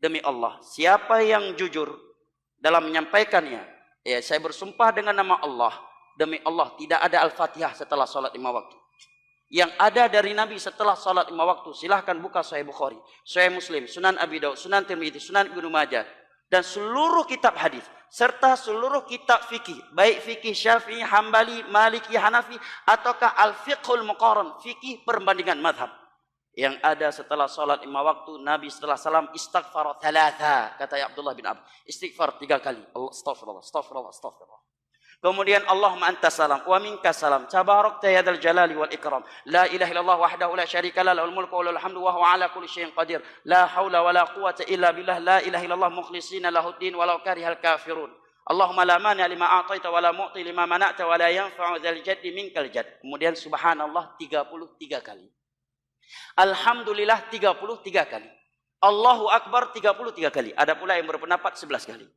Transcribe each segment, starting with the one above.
demi Allah, siapa yang jujur dalam menyampaikannya, ya saya bersumpah dengan nama Allah, demi Allah tidak ada Al-Fatihah setelah salat 5 waktu. Yang ada dari Nabi setelah salat 5 waktu, silahkan buka Sahih Bukhari, Sahih Muslim, Sunan Abi Daud, Sunan Tirmidzi, Sunan Ibnu Majah, dan seluruh kitab hadis serta seluruh kitab fikih, baik fikih Syafi'i, Hambali, Maliki, Hanafi, ataukah Al-Fiqhul Muqarran, fikih perbandingan mazhab. Yang ada setelah salat 5 waktu, Nabi setelah salam istighfar 3, kata Abdullah bin Abbas, istighfar 3 kali, astagfirullah, astagfirullah, astagfirullah. Kemudian Allahumma antas salam wa minkas salam, tabarakta ya dzal jalali wal ikram, la ilaha illallah wahdahu la syarika lah, lahul mulku wa lahul hamdu wa huwa ala kulli syai'in qadir, la haula wa la quwwata illa billah, la ilaha illallah mukhlishina lahuddin walau karihal kafirun. Allahumma la mani' lima a'taita wa la mu'ti lima mana'ta wa la yanfa'u dzal jaddi minkal jadd. Kemudian subhanallah 33 kali. Alhamdulillah 33 kali. Allahu Akbar 33 kali. Ada pula yang berpendapat 11 kali.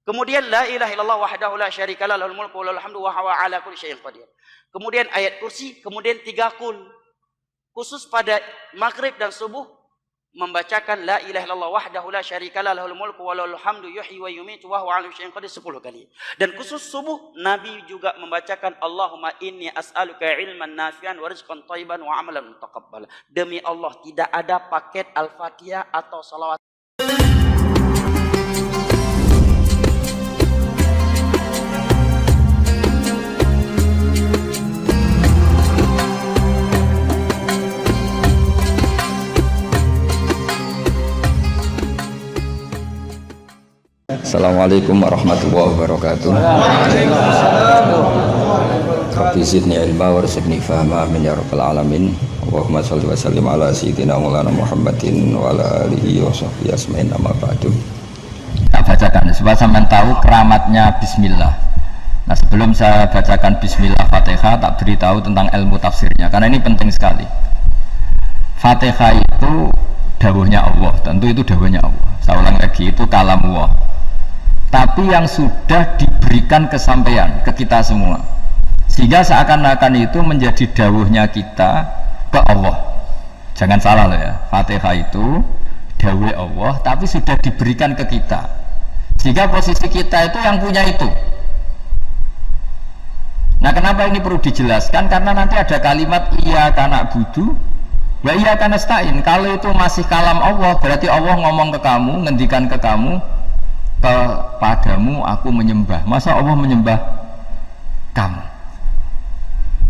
Kemudian la ilaha illallah wahdahu la syarika lah, lahul mulku wa lahul hamdu wa huwa ala kulli syai'in qadir. Kemudian ayat kursi, kemudian 3 kul. Khusus pada maghrib dan subuh membacakan la ilaha illallah wahdahu la syarika lah, lahul mulku wa lahul hamdu yuhyi wa yumiitu wa huwa ala kulli syai'in qadir 10 kali. Dan khusus subuh Nabi juga membacakan Allahumma inni as'aluka ilman nafi'an wa rizqan thayyiban wa amalan mutaqabbala. Demi Allah tidak ada paket Al-Fatihah atau salawat. Assalamualaikum warahmatullahi wabarakatuh. Rabbi zidni ilma warzuqni fahma amin ya rabbal alamin. Allahumma shalli wa sallim ala sayyidina Maulana Muhammadin wa ala alihi wa sahbihi asma'in amma ba'du. Tak bacakan supaya sampean tahu keramatnya bismillah. Nah, sebelum saya bacakan bismillah Fatihah, tak beritahu tentang ilmu tafsirnya karena ini penting sekali. Fatihah itu dawuhnya Allah, tentu itu dawuhnya Allah. Saya ulang lagi, itu kalam Allah. Tapi yang sudah diberikan kesampaian ke kita semua, sehingga seakan-akan itu menjadi dawuhnya kita ke Allah. Jangan salah loh ya, Fatihah itu dawuh Allah tapi sudah diberikan ke kita, sehingga posisi kita itu yang punya itu. Nah, kenapa ini perlu dijelaskan? Karena nanti ada kalimat iyyaka na'budu wa iyyaka nasta'in. Kalau itu masih kalam Allah, berarti Allah ngomong ke kamu, ngendikan ke kamu, kepadamu aku menyembah. Masa Allah menyembah kamu?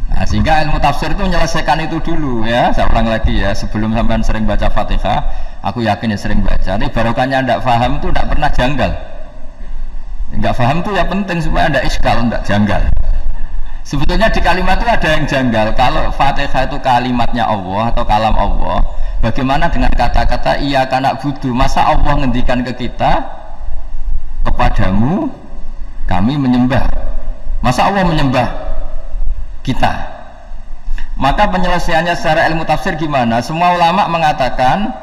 Nah, sehingga ilmu tafsir itu menyelesaikan itu dulu ya. Saya ulang lagi ya, sebelum sampean sering baca Fatihah, aku yakin ya sering baca. Ini barokahnya ndak paham itu ndak pernah janggal. Nggak paham itu ya penting supaya ndak iskal, ndak janggal. Sebetulnya di kalimat itu ada yang janggal. Kalau Fatihah itu kalimatnya Allah atau kalam Allah, bagaimana dengan kata-kata iyyaka na'budu? Masa Allah ngendikan ke kita, kepadamu kami menyembah? Masa Allah menyembah kita? Maka penyelesaiannya secara ilmu tafsir gimana? Semua ulama mengatakan,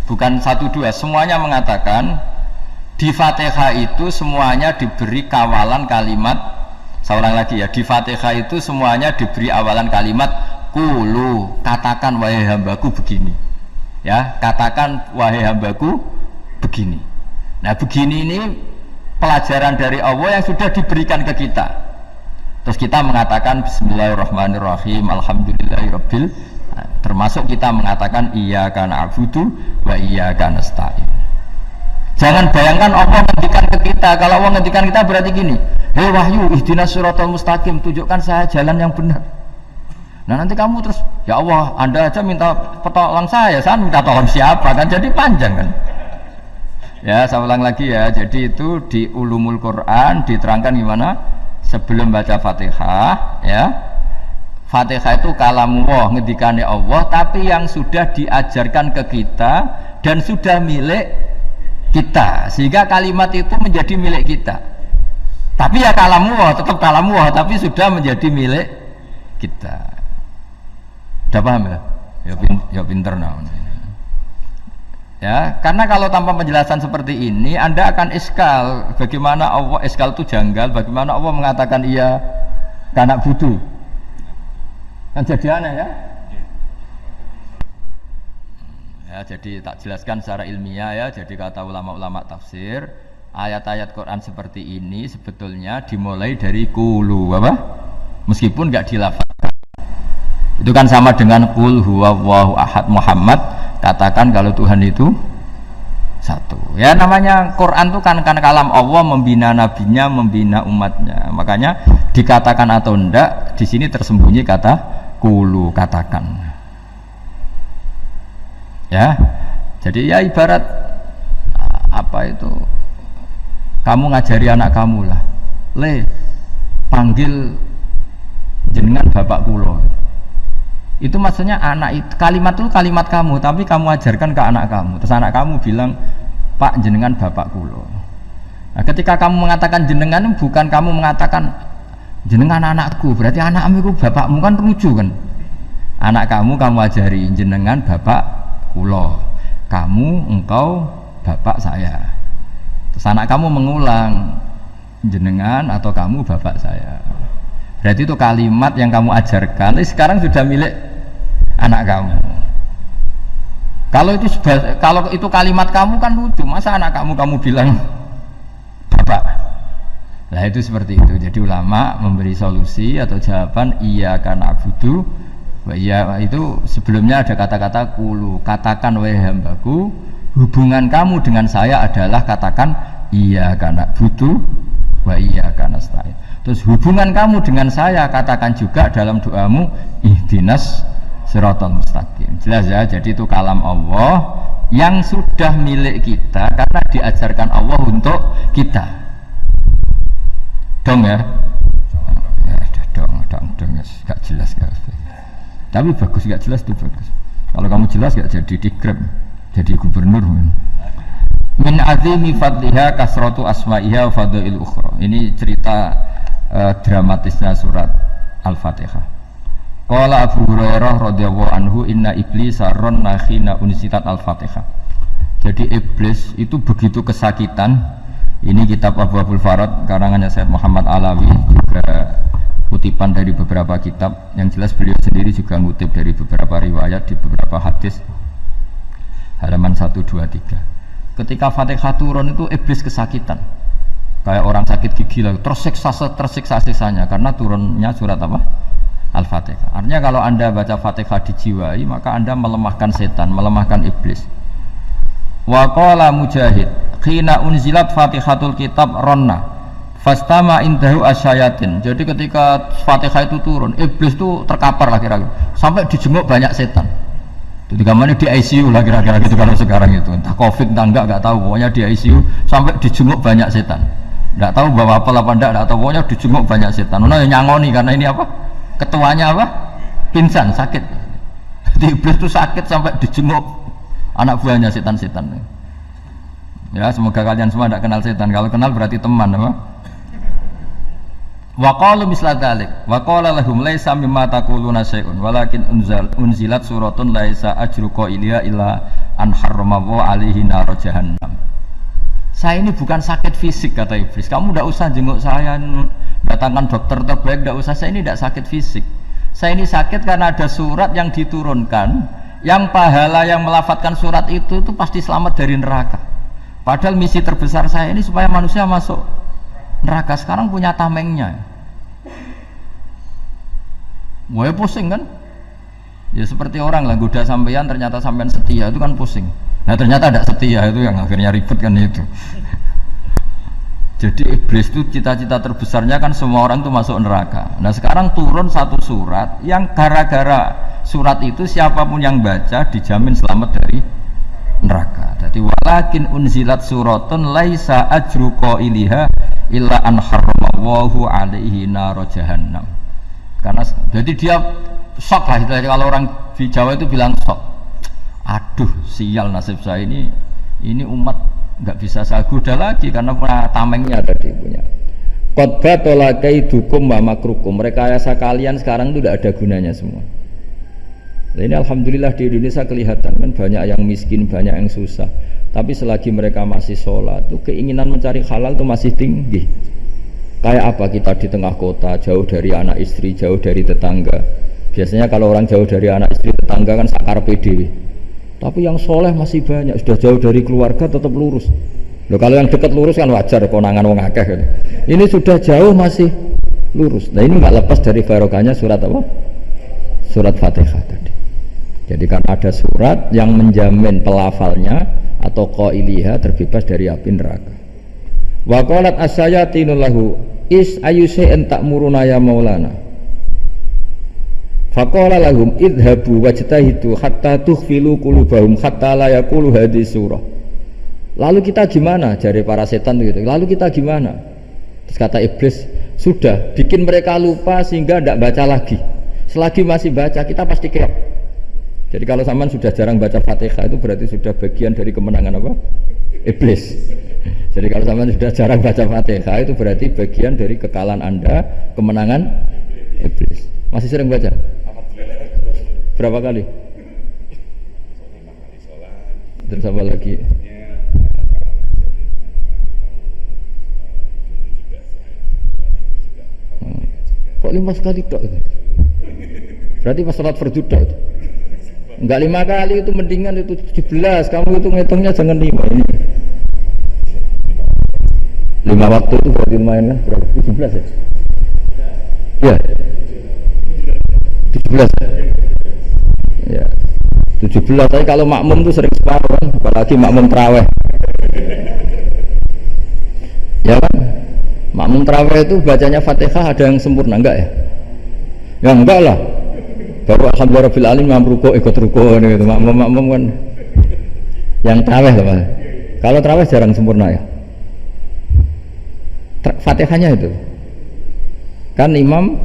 bukan 1-2, semuanya mengatakan di Fatihah itu semuanya diberi kawalan kalimat. Saya ulang lagi ya, di Fatihah itu semuanya diberi awalan kalimat qulu, katakan wahai hambaku begini ya, katakan wahai hambaku begini. Nah, begini ini pelajaran dari Allah yang sudah diberikan ke kita. Terus kita mengatakan bismillahirrahmanirrahim, alhamdulillahirabbil, termasuk kita mengatakan iyyaka na'budu wa iyyaka nasta'in. Jangan bayangkan Allah ngendikan ke kita. Kalau Allah ngendikan kita berarti gini, hei wahyu ihdinas siratal mustaqim, tunjukkan saya jalan yang benar. Nah, nanti kamu terus, ya Allah, Anda aja minta pertolongan saya minta tolong siapa? Kan jadi panjang kan. Ya, saya ulang lagi ya. Jadi itu di ulumul Quran diterangkan gimana? Sebelum baca Fatihah ya, Fatihah itu kalamullah, ngendikane Allah, tapi yang sudah diajarkan ke kita dan sudah milik kita, sehingga kalimat itu menjadi milik kita. Tapi ya kalamullah, tetap kalamullah, tapi sudah menjadi milik kita. Udah paham ya? Ya pinter namanya. Ya, karena kalau tanpa penjelasan seperti ini Anda akan iskal. Bagaimana Allah, iskal itu janggal, bagaimana Allah mengatakan iya karena butuh, kan jadi aneh ya. Ya, Ya, jadi tak jelaskan secara ilmiah ya. Jadi kata ulama-ulama tafsir, ayat-ayat Quran seperti ini sebetulnya dimulai dari qulu apa? Meskipun enggak dilafazkan. Itu kan sama dengan qul huwallahu ahad Muhammad, katakan kalau Tuhan itu satu. Ya namanya Quran itu kan kalam Allah, membina nabinya, membina umatnya. Makanya dikatakan atau enggak di sini tersembunyi kata qulu, katakan. Ya, jadi ya ibarat apa itu? Kamu ngajari anak kamu lah, panggil jenengan bapak kulo. Itu maksudnya anak itu kalimat kamu, tapi kamu ajarkan ke anak kamu. Terus anak kamu bilang, Pak jenengan bapak kulo. Nah, ketika kamu mengatakan jenengan, bukan kamu mengatakan jenengan anakku, berarti anakmu itu bapakmu, kan lucu kan? Anak kamu ajari jenengan bapak kulo, kamu engkau bapak saya. Terus anak kamu mengulang jenengan atau kamu bapak saya. Berarti itu kalimat yang kamu ajarkan sekarang sudah milik anak kamu. Kalau itu kalimat kamu kan lucu, masa anak kamu bilang bapak. Nah itu seperti itu. Jadi ulama memberi solusi atau jawaban iya karena abudu. Iya itu sebelumnya ada kata-kata qulu, katakan wahai hambaku, hubungan kamu dengan saya adalah katakan iya karena butuh wa iya karena nasta'in. Terus hubungan kamu dengan saya katakan juga dalam doamu ihdinas siratal mustaqim. Jelas ya, jadi itu kalam Allah yang sudah milik kita karena diajarkan Allah untuk kita. Dong ya? Ya dong ya, gak jelas gak. Tapi bagus, gak jelas itu bagus. Kalau kamu jelas gak jadi dikrep, jadi gubernur. Min azimi fadliha kasratu asma'iha wa fadail ukhra. Ini cerita dramatisnya surat Al-Fatihah. Qala Abu Hurairah radhiyallahu anhu inna iblisa ranna khina unsitat Al-Fatihah. Jadi iblis itu begitu kesakitan. Ini kitab Abu Abdul Farad karangannya Syekh Muhammad Alawi, juga kutipan dari beberapa kitab. Yang jelas beliau sendiri juga ngutip dari beberapa riwayat di beberapa hadis, halaman 1, 2, 3. Ketika Fatihah turun itu iblis kesakitan kayak orang sakit gigi lah, tersiksa-siksanya karena turunnya surat apa? Al-Fatihah. Artinya kalau anda baca Fatihah dijiwai, maka anda melemahkan setan, melemahkan iblis. Wa qala Mujahid khina unzilat Fatihatul kitab ronna fastama indahu asyayatin. Jadi ketika Fatihah itu turun, iblis itu terkapar lah kira-kira, sampai dijenguk banyak setan. Jadi gambarnya di ICU lah kira-kira gitu kalau sekarang itu, entah COVID entah enggak tahu, pokoknya di ICU sampai dijenguk banyak setan. Enggak tahu bawa apa enggak tahu, pokoknya dijenguk banyak setan. Nah nyangoni karena ini apa? Ketuanya apa? Pingsan, sakit. Jadi iblis itu sakit sampai dijenguk anak buahnya setan-setan. Ya semoga kalian semua tidak kenal setan. Kalau kenal berarti teman apa? Wa qalu misla dzalik wa qala lahum laisa mimma taquluna syai'un walakin unzilat suratun laisa ajru qailiha illa an harrama alaihi nar jahannam. Saya ini bukan sakit fisik kata iblis. Kamu tidak usah jenguk saya, datangkan dokter terbaik, tidak usah. Saya ini tidak sakit fisik. Saya ini sakit karena ada surat yang diturunkan, yang pahala yang melafadzkan surat itu pasti selamat dari neraka. Padahal misi terbesar saya ini supaya manusia masuk neraka. Sekarang punya tamengnya. Wah pusing kan? Ya seperti orang lah goda sampean, ternyata sampean setia, itu kan pusing. Nah ternyata tidak setia, itu yang akhirnya ribet kan itu. Jadi iblis itu cita-cita terbesarnya kan semua orang itu masuk neraka. Nah sekarang turun satu surat yang gara-gara surat itu siapapun yang baca dijamin selamat dari neraka. Jadi walakin unzilat suratun laisa ajru qailiha illa an harramallahu alaihi nar jahannam. Karena jadi dia shock lah, kalau orang di Jawa itu bilang shock. Aduh sial nasib saya ini umat nggak bisa saya goda lagi karena tamengnya tadi punya. Qad tolakai dukum wa makrukum. Rekayasa kalian sekarang itu tidak ada gunanya semua. Nah, ini alhamdulillah di Indonesia kelihatan kan banyak yang miskin, banyak yang susah. Tapi selagi mereka masih sholat, itu keinginan mencari halal itu masih tinggi. Kayak apa kita di tengah kota, jauh dari anak istri, jauh dari tetangga. Biasanya kalau orang jauh dari anak istri tetangga kan sakar PDW. Tapi yang soleh masih banyak, sudah jauh dari keluarga tetap lurus. Loh, kalau yang dekat lurus kan wajar, konangan wong akeh kan. Ini sudah jauh masih lurus. Nah ini nggak lepas dari barokahnya surat apa? Surat Fatihah tadi. Jadi kan ada surat yang menjamin pelafalnya atau qailiha terbebas dari api neraka. Wa qalat as-sayatinu lahu is ayushay'in ta'muruna ya maulana. Faqala lahum idhabu wajtahidu hatta tukhfilu qulubahum hatta la yaqulu hadhihi surah. Lalu kita gimana? Jari para setan gitu. Lalu kita gimana? Terus kata iblis, sudah bikin mereka lupa sehingga tidak baca lagi. Selagi masih baca kita pasti keok. Jadi kalau sampean sudah jarang baca Fatihah itu berarti sudah bagian dari kemenangan apa? Iblis. Jadi kalau sampean sudah jarang baca Fatihah itu berarti bagian dari kekalahan Anda, kemenangan iblis. Masih sering baca? Berapa kali? Terus apa lagi? Kok 5 kali tok itu? Berarti pas salat fardu tok itu. Enggak 5 kali itu mendingan itu 17. Kamu itu ngitungnya jangan 5 ini. 5 waktu itu berarti lumayan kan? Berapa? 17 ya? Ya. 17. Ya. 17 tapi kalau makmum tuh sering separuh kan, apalagi makmum tarawih. Ya kan? Makmum tarawih itu bacanya Fatihah ada yang sempurna enggak ya? Ya enggak lah. Baru alhamdulillahirabbil alamin ruku ikut ruku gitu. Makmum kan yang tarawih lah Pak. Kalau tarawih jarang sempurna ya. Fatihahnya itu. Kan imam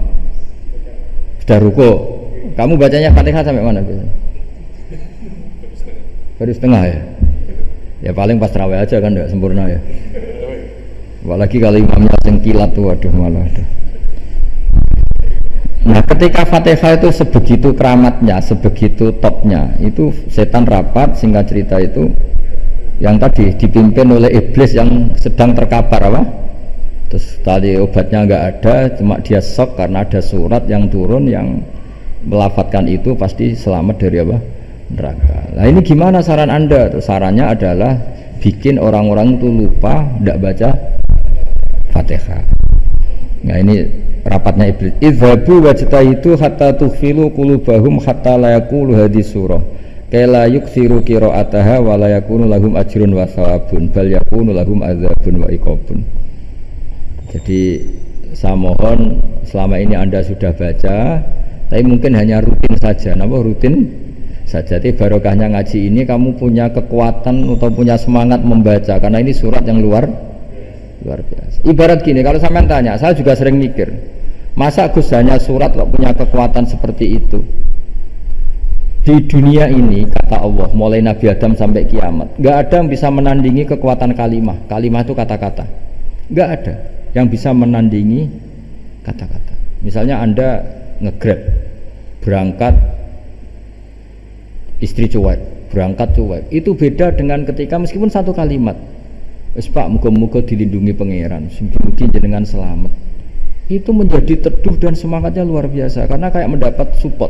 sudah ruku. Kamu bacanya Fatihah sampai mana biasanya? Baru setengah ya. Ya paling pas tarawih aja kan enggak sempurna ya. Apalagi kalau imamnya sing kilat tuh, waduh malah. Nah, ketika Fatihah itu sebegitu keramatnya, sebegitu topnya, itu setan rapat, singkat cerita itu yang tadi dipimpin oleh iblis yang sedang terkapar apa? Terus tadi obatnya nggak ada, cuma dia shock karena ada surat yang turun yang melafatkan itu pasti selamat dari apa? Neraka. Nah ini gimana saran Anda? Terus sarannya adalah bikin orang-orang itu lupa, tidak baca Fatihah. Nah ini rapatnya iblis. Idhabu wajtahidu hatta tukhfilu qulubahum hatta la yaqulu hadhihi surah. Kala yukthiru qira'ataha wa la yakunu lahum ajrun wa thawabun bal yakunu lahum adzabun wa iqabun. Jadi saya mohon selama ini Anda sudah baca, tapi mungkin hanya rutin saja. Napa rutin saja? Jadi barokahnya ngaji ini kamu punya kekuatan atau punya semangat membaca karena ini surat yang luar biasa. Ibarat gini, kalau sampean tanya, saya juga sering mikir, masa Gus hanya surat kok punya kekuatan seperti itu? Di dunia ini kata Allah, mulai Nabi Adam sampai kiamat, nggak ada yang bisa menandingi kekuatan kalimah. Kalimah itu kata-kata, nggak ada yang bisa menandingi kata-kata. Misalnya Anda nge-grab, berangkat istri cuek, berangkat cuek, itu beda dengan ketika meskipun satu kalimat, wes Pak, muga-muga dilindungi pangeran, mungkin jenengan selamat. Itu menjadi teduh dan semangatnya luar biasa karena kayak mendapat support.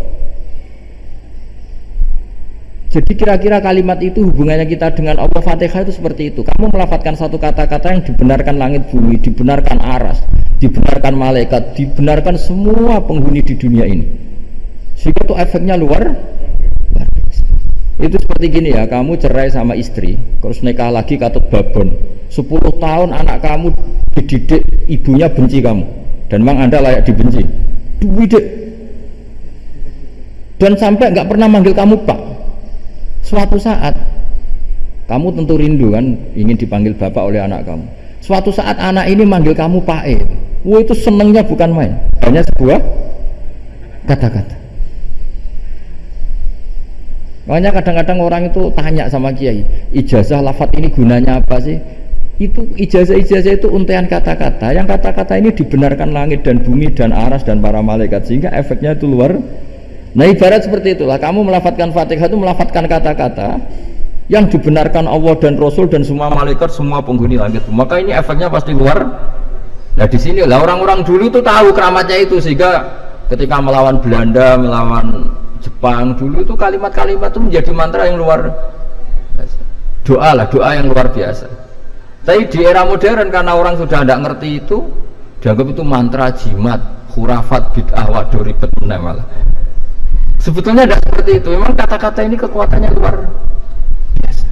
Jadi kira-kira kalimat itu hubungannya kita dengan Allah. Fatihah itu seperti itu. Kamu melafadzkan satu kata-kata yang dibenarkan langit bumi, dibenarkan aras, dibenarkan malaikat, dibenarkan semua penghuni di dunia ini. Sehingga itu efeknya luar biasa. Itu seperti gini ya, kamu cerai sama istri, terus nikah lagi katut babon. 10 tahun anak kamu dididik, ibunya benci kamu, dan memang Anda layak dibenci. Dididik. Dan sampai nggak pernah manggil kamu Pak. Suatu saat kamu tentu rindu kan, ingin dipanggil bapak oleh anak kamu. Suatu saat anak ini manggil kamu Pak E. Wah, itu senengnya bukan main. Hanya sebuah kata-kata. Makanya kadang-kadang orang itu tanya sama kiai, ijazah lafadz ini gunanya apa sih? Itu ijazah itu untaian kata-kata. Yang kata-kata ini dibenarkan langit dan bumi dan aras dan para malaikat, sehingga efeknya itu luar. Nah ibarat seperti itulah, kamu melafadzkan Fatihah itu melafadzkan kata-kata yang dibenarkan Allah dan Rasul dan semua malaikat, semua penghuni langit. Maka ini efeknya pasti luar. Nah di sini lah orang-orang dulu itu tahu keramatnya itu, sehingga ketika melawan Belanda, melawan Jepang dulu itu kalimat-kalimat itu menjadi mantra yang luar biasa. Doa yang luar biasa. Tapi di era modern karena orang sudah tidak ngerti itu, dianggap itu mantra, jimat, khurafat, bid'ah, waduh ribet malah. Sebetulnya tidak seperti itu. Memang kata-kata ini kekuatannya luar biasa.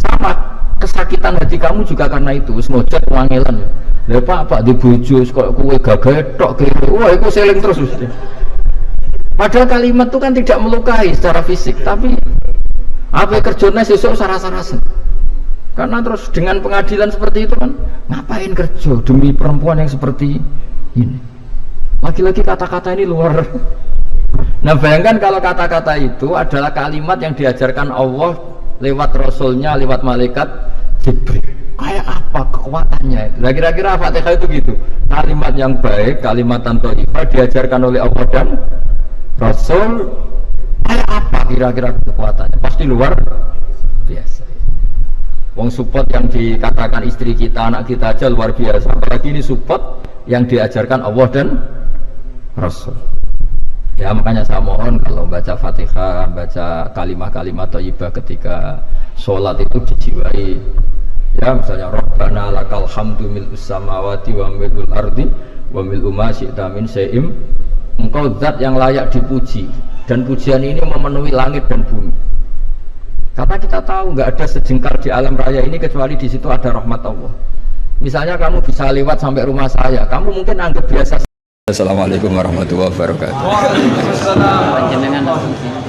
Sama kesakitan hati kamu juga karena itu. Semojat wangilan. Lah pak di bojo kok kowe gagah tok kene. Wah, iku seling terus mesti. Padahal kalimat itu kan tidak melukai secara fisik, tapi apa kerjanya sesuk sarasa-rasa. Karena terus dengan pengadilan seperti itu kan, ngapain kerja demi perempuan yang seperti ini? Lagi-lagi kata-kata ini luar. Nah bayangkan kalau kata-kata itu adalah kalimat yang diajarkan Allah lewat Rasulnya, lewat malaikat Jibril. Kayak apa kekuatannya? Nah kira-kira Fatihah itu gitu. Kalimat yang baik, kalimat thayyibah diajarkan oleh Allah dan Rasul, kayak apa kira-kira kekuatannya? Pasti luar biasa. Wong support yang dikatakan istri kita, anak kita aja luar biasa. Apalagi ini support yang diajarkan Allah dan Rasul. Ya makanya saya mohon kalau baca Fatihah, baca kalimat-kalimat thayyibah ketika sholat itu dijiwai. Ya misalnya Rabbana lakal hamdu mil'us samawati wa mil'ul ardi wa mil'u ma syi'ta min syai'im. Engkau zat yang layak dipuji, dan pujian ini memenuhi langit dan bumi. Karena kita tahu nggak ada sejengkal di alam raya ini kecuali di situ ada rahmat Allah. Misalnya kamu bisa lewat sampai rumah saya, kamu mungkin anggap biasa. Assalamualaikum warahmatullahi wabarakatuh. Waalaikumsalam.